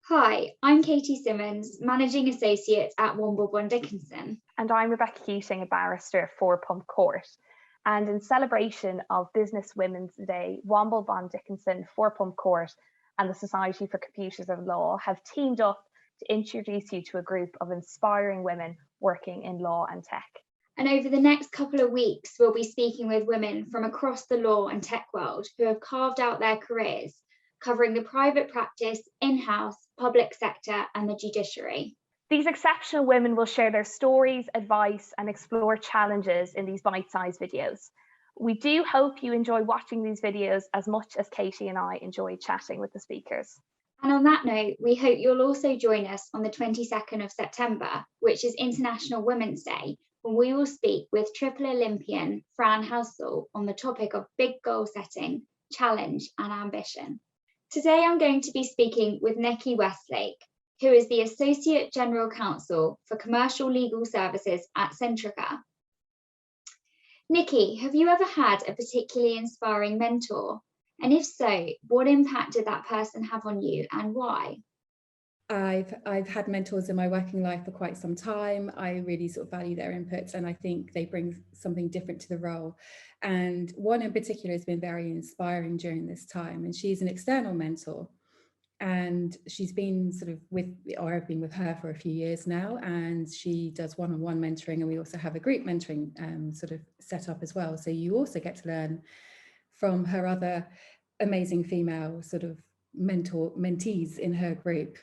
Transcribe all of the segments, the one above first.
Hi, I'm Katie Simmonds, Managing Associate at Womble Bond Dickinson. And I'm Rebecca Keating, a barrister at Four Pump Court. And in celebration of Business Women's Day, Womble Bond Dickinson, Four Pump Court, and the Society for Computers of Law have teamed up to introduce you to a group of inspiring women working in law and tech. And over the next couple of weeks, we'll be speaking with women from across the law and tech world who have carved out their careers, covering the private practice, in-house, public sector, and the judiciary. These exceptional women will share their stories, advice, and explore challenges in these bite-sized videos. We do hope you enjoy watching these videos as much as Katie and I enjoy chatting with the speakers. And on that note, we hope you'll also join us on the 22nd of September, which is International Women's Day, when we will speak with Triple Olympian Fran Halsall on the topic of big goal setting, challenge, and ambition. Today, I'm going to be speaking with Nichola Westlake, who is the Associate General Counsel for Commercial Legal Services at Centrica. Nikki, have you ever had a particularly inspiring mentor? And if so, what impact did that person have on you and why? I've had mentors in my working life for quite some time. I really sort of value their inputs, and I think they bring something different to the role. And one in particular has been very inspiring during this time, and she's an external mentor. And she's been I've been with her for a few years now, and she does one-on-one mentoring, and we also have a group mentoring sort of set up as well. So you also get to learn from her other amazing female sort of mentees in her group.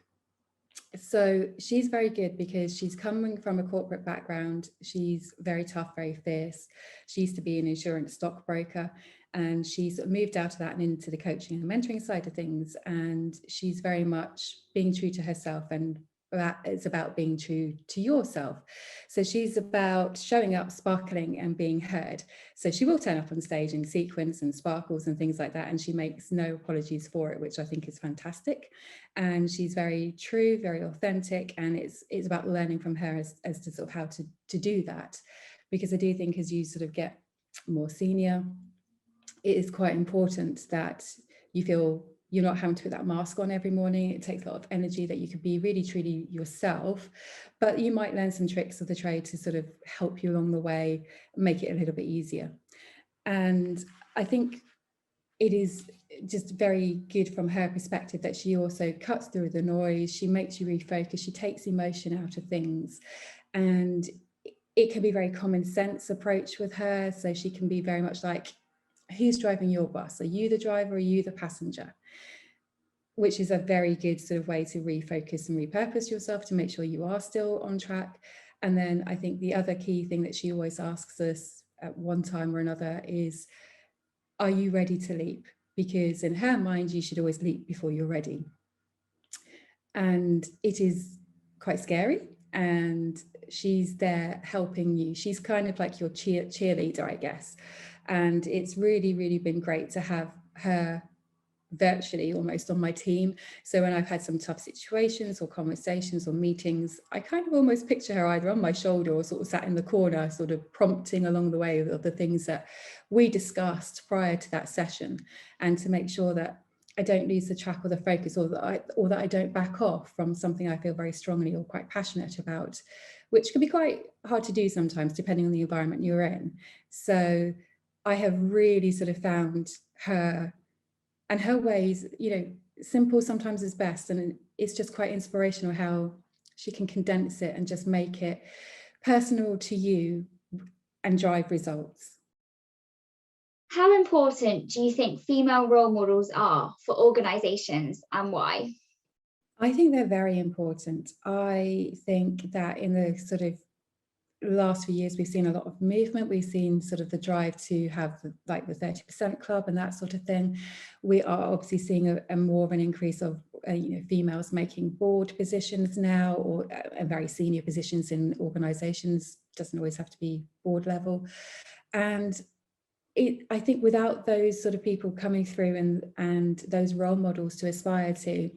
So she's very good because she's coming from a corporate background. She's very tough, very fierce. She used to be an insurance stockbroker, and she's sort of moved out of that and into the coaching and mentoring side of things. And she's very much being true to herself, and that it's about being true to yourself. So she's about showing up, sparkling, and being heard. So she will turn up on stage in sequins and sparkles and things like that, and she makes no apologies for it, which I think is fantastic. And she's very true, very authentic, and it's about learning from her as to sort of how to do that. Because I do think as you sort of get more senior, it is quite important that you feel you're not having to put that mask on every morning. It takes a lot of energy, that you could be really truly yourself, but you might learn some tricks of the trade to sort of help you along the way, make it a little bit easier. And I think it is just very good from her perspective that she also cuts through the noise. She makes you refocus. She takes emotion out of things, and it can be very common sense approach with her. So she can be very much like, who's driving your bus? Are you the driver or are you the passenger? Which is a very good sort of way to refocus and repurpose yourself to make sure you are still on track. And then I think the other key thing that she always asks us at one time or another is, are you ready to leap? Because in her mind, you should always leap before you're ready. And it is quite scary. And she's there helping you. She's kind of like your cheerleader, I guess. And it's really, really been great to have her virtually almost on my team. So when I've had some tough situations or conversations or meetings, I kind of almost picture her either on my shoulder or sort of sat in the corner, sort of prompting along the way of the things that we discussed prior to that session, and to make sure that I don't lose the track or the focus, or that I don't back off from something I feel very strongly or quite passionate about, which can be quite hard to do sometimes depending on the environment you're in. So I have really sort of found her and her ways, simple sometimes is best. And it's just quite inspirational how she can condense it and just make it personal to you and drive results. How important do you think female role models are for organisations, and why? I think they're very important. I think that in the sort of last few years, we've seen a lot of movement. We've seen sort of the drive to have the 30% club and that sort of thing. We are obviously seeing a more of an increase of females making board positions now, or very senior positions in organisations. Doesn't always have to be board level. And I think without those sort of people coming through and those role models to aspire to,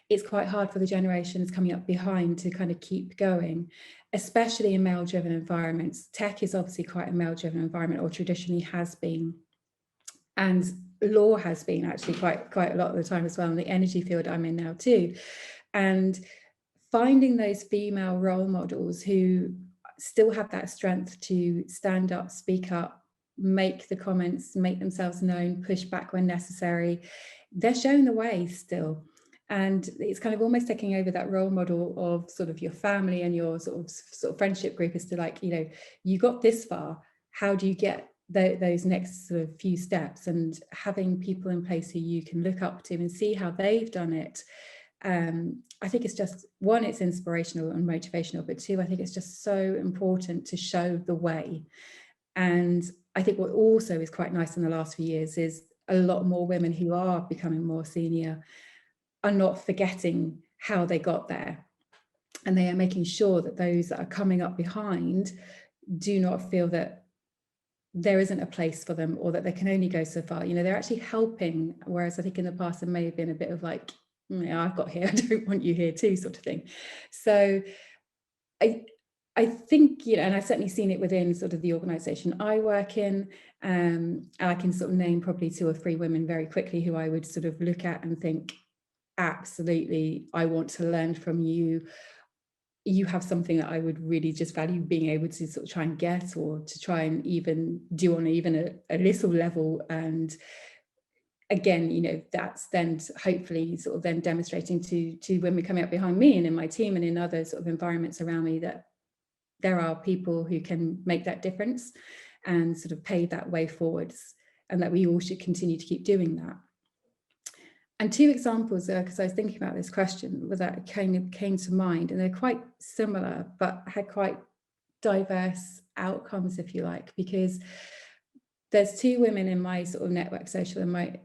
it's quite hard for the generations coming up behind to kind of keep going, especially in male-driven environments. Tech is obviously quite a male-driven environment, or traditionally has been, and law has been actually quite a lot of the time as well, in the energy field I'm in now too. And finding those female role models who still have that strength to stand up, speak up, make the comments, make themselves known, push back when necessary, they're showing the way still. And it's kind of almost taking over that role model of sort of your family and your sort of friendship group, as to like, you know, you got this far, how do you get those next sort of few steps? And having people in place who you can look up to and see how they've done it. I think it's just, one, it's inspirational and motivational, but two, I think it's just so important to show the way. And I think what also is quite nice in the last few years is a lot more women who are becoming more senior are not forgetting how they got there. And they are making sure that those that are coming up behind do not feel that there isn't a place for them, or that they can only go so far. You know, they're actually helping, whereas I think in the past there may have been a bit of like, yeah, I've got here, I don't want you here too, sort of thing. So I think, you know, and I've certainly seen it within sort of the organisation I work in, and I can sort of name probably 2 or 3 women very quickly who I would sort of look at and think, absolutely, I want to learn from you. You have something that I would really just value being able to sort of try and get, or to try and even do on even a little level. And again, you know, that's then hopefully sort of then demonstrating to women coming up behind me and in my team and in other sort of environments around me that there are people who can make that difference and sort of pave that way forwards, and that we all should continue to keep doing that. And 2 examples, because I was thinking about this question, that came to mind, and they're quite similar, but had quite diverse outcomes, if you like, because there's 2 women in my sort of network social in my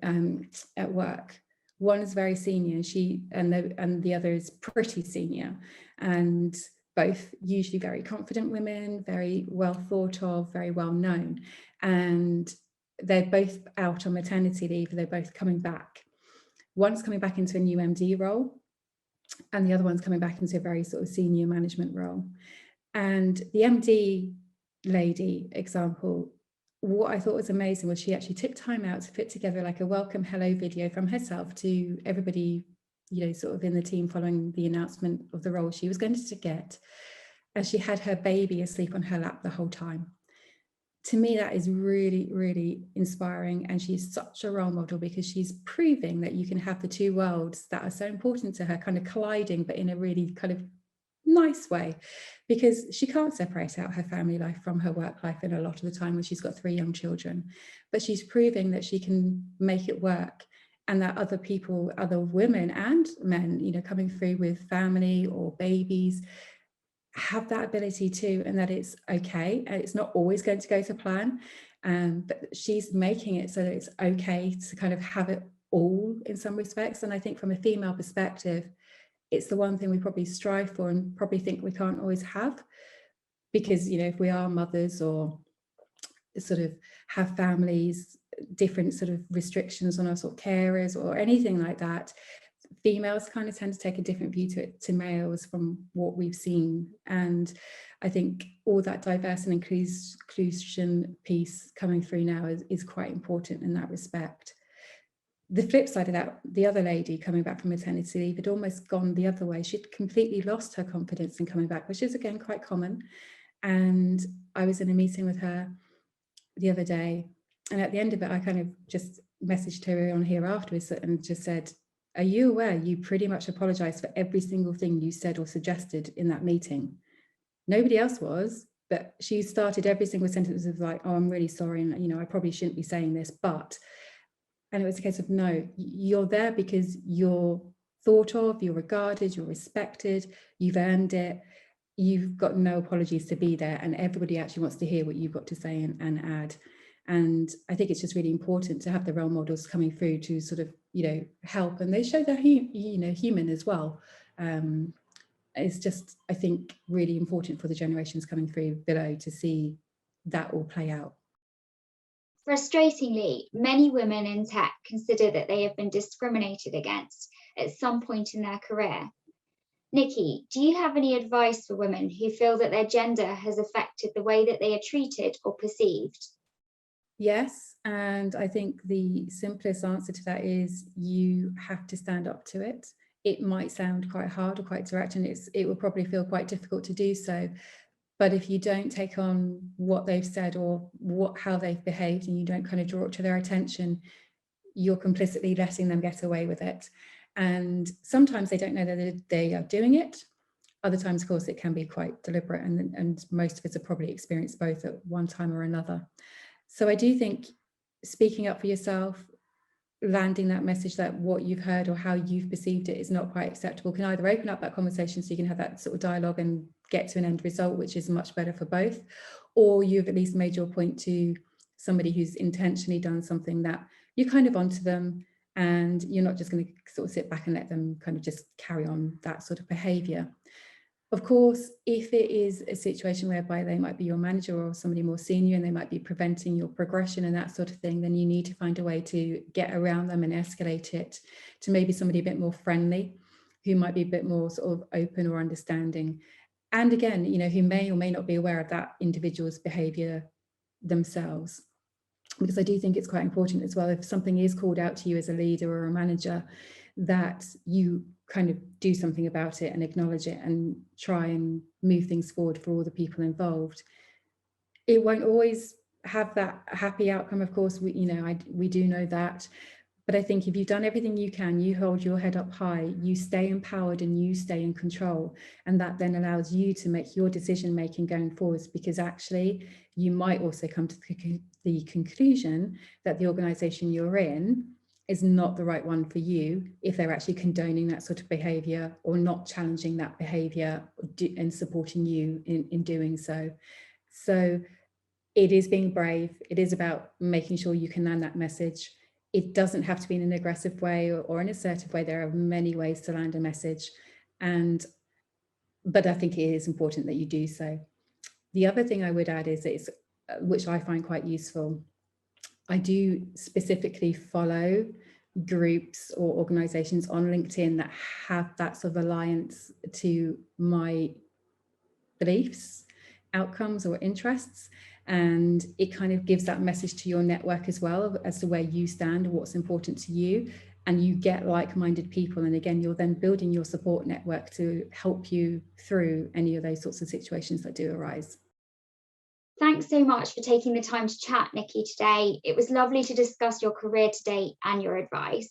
at work. One is very senior, and the other is pretty senior, and both usually very confident women, very well thought of, very well known, and they're both out on maternity leave. They're both coming back. One's coming back into a new MD role, and the other one's coming back into a very sort of senior management role. And the MD lady example, what I thought was amazing was she actually took time out to put together like a welcome hello video from herself to everybody, you know, sort of in the team following the announcement of the role she was going to get. And she had her baby asleep on her lap the whole time. To me, that is really, really inspiring. And she's such a role model, because she's proving that you can have the 2 worlds that are so important to her kind of colliding, but in a really kind of nice way, because she can't separate out her family life from her work life in a lot of the time when she's got 3 young children. But she's proving that she can make it work, and that other people, other women and men, you know, coming through with family or babies, have that ability too, and that it's okay, and it's not always going to go to plan, but she's making it so that it's okay to kind of have it all in some respects. And I think from a female perspective, it's the one thing we probably strive for and probably think we can't always have, because, you know, if we are mothers or sort of have families, different sort of restrictions on our sort of carers or anything like that, females kind of tend to take a different view to males from what we've seen. And I think all that diverse and inclusion piece coming through now is quite important in that respect. The flip side of that, the other lady coming back from maternity leave had almost gone the other way. She'd completely lost her confidence in coming back, which is again quite common. And I was in a meeting with her the other day, and at the end of it, I kind of just messaged her on here afterwards and just said, are you aware you pretty much apologized for every single thing you said or suggested in that meeting? Nobody else was, but she started every single sentence with like, oh, I'm really sorry, and, you know, I probably shouldn't be saying this, but, and it was a case of, no, you're there because you're thought of, you're regarded, you're respected, you've earned it, you've got no apologies to be there, and everybody actually wants to hear what you've got to say and add. And I think it's just really important to have the role models coming through to sort of, you know, help, and they show they're, you know, human as well. It's just, I think, really important for the generations coming through below to see that all play out. Frustratingly, many women in tech consider that they have been discriminated against at some point in their career. Nikki, do you have any advice for women who feel that their gender has affected the way that they are treated or perceived? Yes, and I think the simplest answer to that is you have to stand up to it. it might sound quite hard or quite direct, and it will probably feel quite difficult to do so. But if you don't take on what they've said or how they've behaved, and you don't kind of draw it to their attention, you're complicitly letting them get away with it. And sometimes they don't know that they are doing it. Other times, of course, it can be quite deliberate, and most of us have probably experienced both at one time or another. So I do think speaking up for yourself, landing that message that what you've heard or how you've perceived it is not quite acceptable, can either open up that conversation so you can have that sort of dialogue and get to an end result, which is much better for both, or you've at least made your point to somebody who's intentionally done something that you're kind of onto them, and you're not just going to sort of sit back and let them kind of just carry on that sort of behavior. Of course, if it is a situation whereby they might be your manager or somebody more senior and they might be preventing your progression and that sort of thing, then you need to find a way to get around them and escalate it to maybe somebody a bit more friendly, who might be a bit more sort of open or understanding. And again, you know, who may or may not be aware of that individual's behavior themselves. Because I do think it's quite important as well, if something is called out to you as a leader or a manager, that you kind of do something about it and acknowledge it and try and move things forward for all the people involved. It won't always have that happy outcome, of course, we do know that. But I think if you've done everything you can, you hold your head up high, you stay empowered and you stay in control. And that then allows you to make your decision making going forwards, because actually you might also come to the conclusion that the organisation you're in is not the right one for you if they're actually condoning that sort of behaviour or not challenging that behaviour and supporting you in doing so. So it is being brave. It is about making sure you can land that message. It doesn't have to be in an aggressive way or an assertive way. There are many ways to land a message, but I think it is important that you do so. The other thing I would add is which I find quite useful. I do specifically follow groups or organizations on LinkedIn that have that sort of alliance to my beliefs, outcomes, or interests. And it kind of gives that message to your network as well as to where you stand, what's important to you, and you get like-minded people. And again, you're then building your support network to help you through any of those sorts of situations that do arise. Thanks so much for taking the time to chat, Nikki, today. It was lovely to discuss your career to date and your advice.